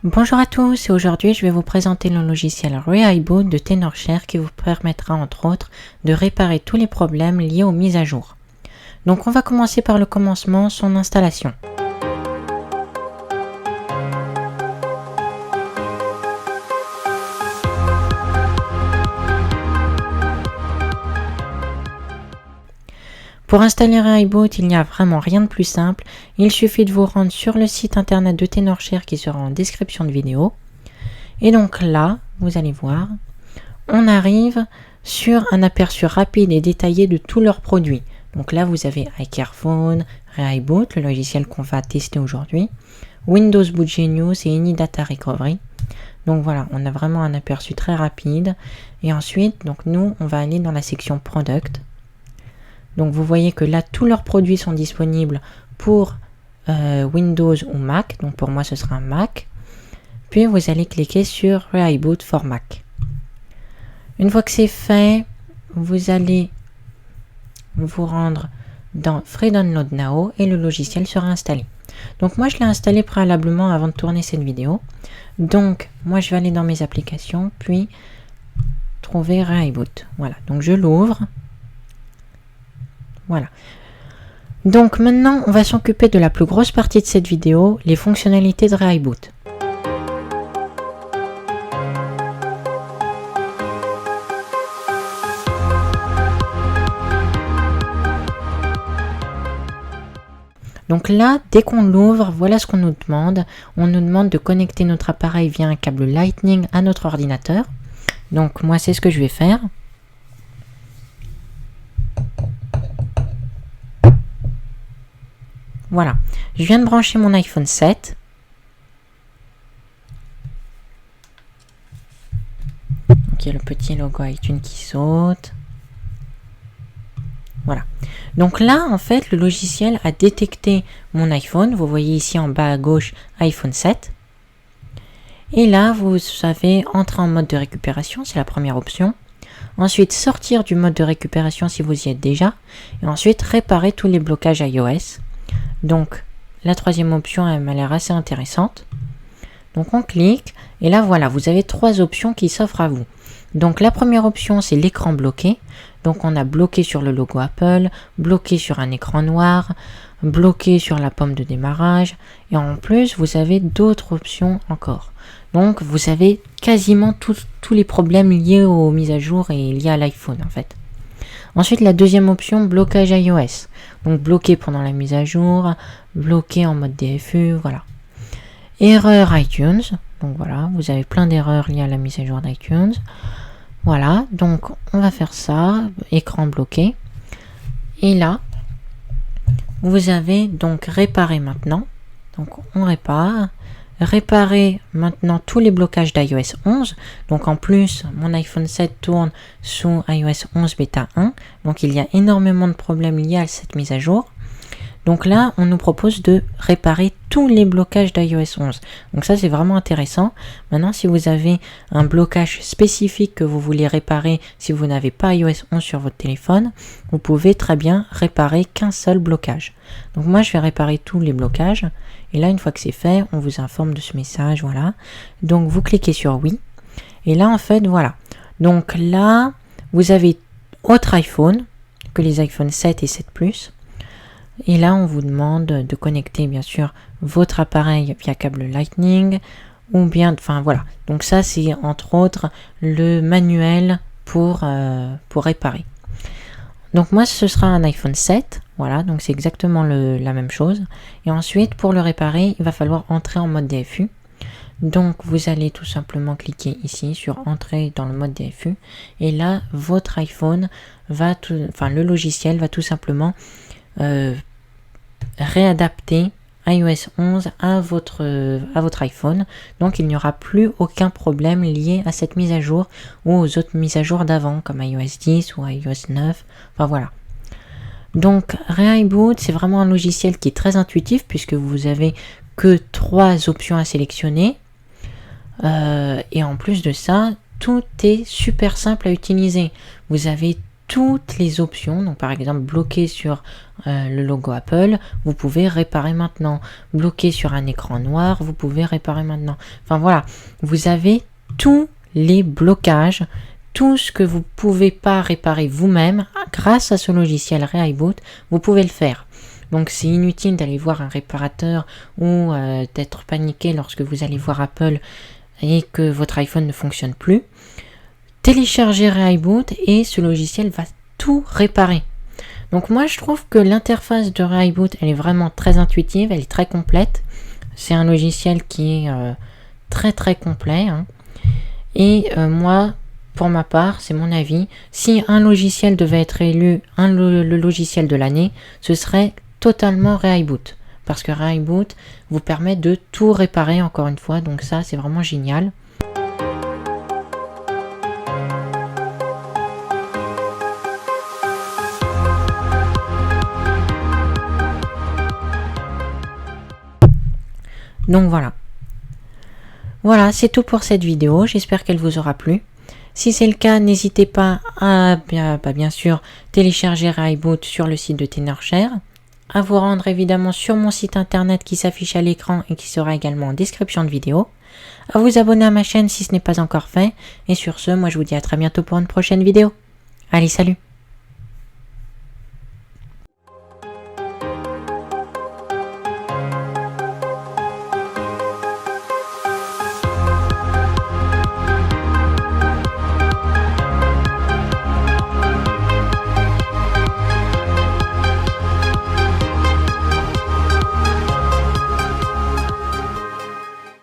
Bonjour à tous et aujourd'hui je vais vous présenter le logiciel ReIBoot de Tenorshare qui vous permettra entre autres de réparer tous les problèmes liés aux mises à jour. Donc on va commencer par le commencement, son installation. Pour installer ReIBoot, il n'y a vraiment rien de plus simple. Il suffit de vous rendre sur le site internet de Tenorshare qui sera en description de vidéo. Et donc là, vous allez voir, on arrive sur un aperçu rapide et détaillé de tous leurs produits. Donc là, vous avez iCareFone, ReIBoot, le logiciel qu'on va tester aujourd'hui, Windows Boot Genius et AnyData Recovery. Donc voilà, on a vraiment un aperçu très rapide. Et ensuite, donc nous, on va aller dans la section Product. Donc vous voyez que là, tous leurs produits sont disponibles pour Windows ou Mac. Donc pour moi, ce sera un Mac. Puis vous allez cliquer sur ReIBoot for Mac. Une fois que c'est fait, vous allez vous rendre dans Free Download Now et le logiciel sera installé. Donc moi, je l'ai installé préalablement avant de tourner cette vidéo. Donc moi, je vais aller dans mes applications, puis trouver ReIBoot. Voilà, donc je l'ouvre. Voilà. Donc maintenant, on va s'occuper de la plus grosse partie de cette vidéo, les fonctionnalités de ReIBoot. Donc là, dès qu'on l'ouvre, voilà ce qu'on nous demande. On nous demande de connecter notre appareil via un câble Lightning à notre ordinateur. Donc moi, c'est ce que je vais faire. Voilà, je viens de brancher mon iPhone 7. Donc il y a le petit logo iTunes qui saute. Voilà. Donc là, en fait, le logiciel a détecté mon iPhone. Vous voyez ici en bas à gauche, iPhone 7. Et là, vous savez entrer en mode de récupération, c'est la première option. Ensuite, sortir du mode de récupération si vous y êtes déjà. Et ensuite, réparer tous les blocages iOS. Donc, la troisième option, elle m'a l'air assez intéressante. Donc, on clique. Et là, voilà, vous avez trois options qui s'offrent à vous. Donc, la première option, c'est l'écran bloqué. Donc, on a bloqué sur le logo Apple, bloqué sur un écran noir, bloqué sur la pomme de démarrage. Et en plus, vous avez d'autres options encore. Donc, vous avez quasiment tous les problèmes liés aux mises à jour et liés à l'iPhone, en fait. Ensuite, la deuxième option, blocage iOS. Donc, bloqué pendant la mise à jour, bloqué en mode DFU, voilà. Erreur iTunes. Donc, voilà, vous avez plein d'erreurs liées à la mise à jour d'iTunes. Voilà, donc on va faire ça, écran bloqué. Et là, vous avez donc réparer maintenant. Donc, on répare. Réparer maintenant tous les blocages d'iOS 11. Donc en plus, mon iPhone 7 tourne sous iOS 11 bêta 1. Donc il y a énormément de problèmes liés à cette mise à jour. Donc là, on nous propose de réparer tous les blocages d'iOS 11. Donc ça, c'est vraiment intéressant. Maintenant, si vous avez un blocage spécifique que vous voulez réparer, si vous n'avez pas iOS 11 sur votre téléphone, vous pouvez très bien réparer qu'un seul blocage. Donc moi, je vais réparer tous les blocages. Et là, une fois que c'est fait, on vous informe de ce message, voilà. Donc vous cliquez sur oui. Et là, en fait, voilà. Donc là, vous avez autre iPhone que les iPhone 7 et 7 Plus. Et là, on vous demande de connecter, bien sûr, votre appareil via câble Lightning ou bien, enfin voilà. Donc ça, c'est entre autres le manuel pour réparer. Donc moi, ce sera un iPhone 7. Voilà, donc c'est exactement la même chose. Et ensuite, pour le réparer, il va falloir entrer en mode DFU. Donc, vous allez tout simplement cliquer ici sur Entrer dans le mode DFU. Et là, votre iPhone va, le logiciel va tout simplement réadapter iOS 11 à votre iPhone. Donc il n'y aura plus aucun problème lié à cette mise à jour ou aux autres mises à jour d'avant comme iOS 10 ou iOS 9. Enfin voilà. Donc ReIBoot, c'est vraiment un logiciel qui est très intuitif puisque vous avez que 3 options à sélectionner. Et en plus de ça, tout est super simple à utiliser. Vous avez toutes les options. Donc par exemple bloqué sur le logo Apple, vous pouvez réparer maintenant. Bloqué sur un écran noir, vous pouvez réparer maintenant. Enfin voilà, vous avez tous les blocages, tout ce que vous ne pouvez pas réparer vous-même grâce à ce logiciel ReIBoot, vous pouvez le faire. Donc c'est inutile d'aller voir un réparateur ou d'être paniqué lorsque vous allez voir Apple et que votre iPhone ne fonctionne plus. Téléchargez ReIBoot et ce logiciel va tout réparer. Donc moi je trouve que l'interface de ReIBoot elle est vraiment très intuitive, elle est très complète. C'est un logiciel qui est très très complet. Et moi, pour ma part, c'est mon avis, si un logiciel devait être élu le logiciel de l'année, ce serait totalement ReIBoot. Parce que ReIBoot vous permet de tout réparer encore une fois, donc ça c'est vraiment génial. Donc voilà. Voilà, c'est tout pour cette vidéo, j'espère qu'elle vous aura plu. Si c'est le cas, n'hésitez pas à bien sûr télécharger ReIBoot sur le site de Tenorshare, à vous rendre évidemment sur mon site internet qui s'affiche à l'écran et qui sera également en description de vidéo, à vous abonner à ma chaîne si ce n'est pas encore fait, et sur ce, moi je vous dis à très bientôt pour une prochaine vidéo. Allez, salut!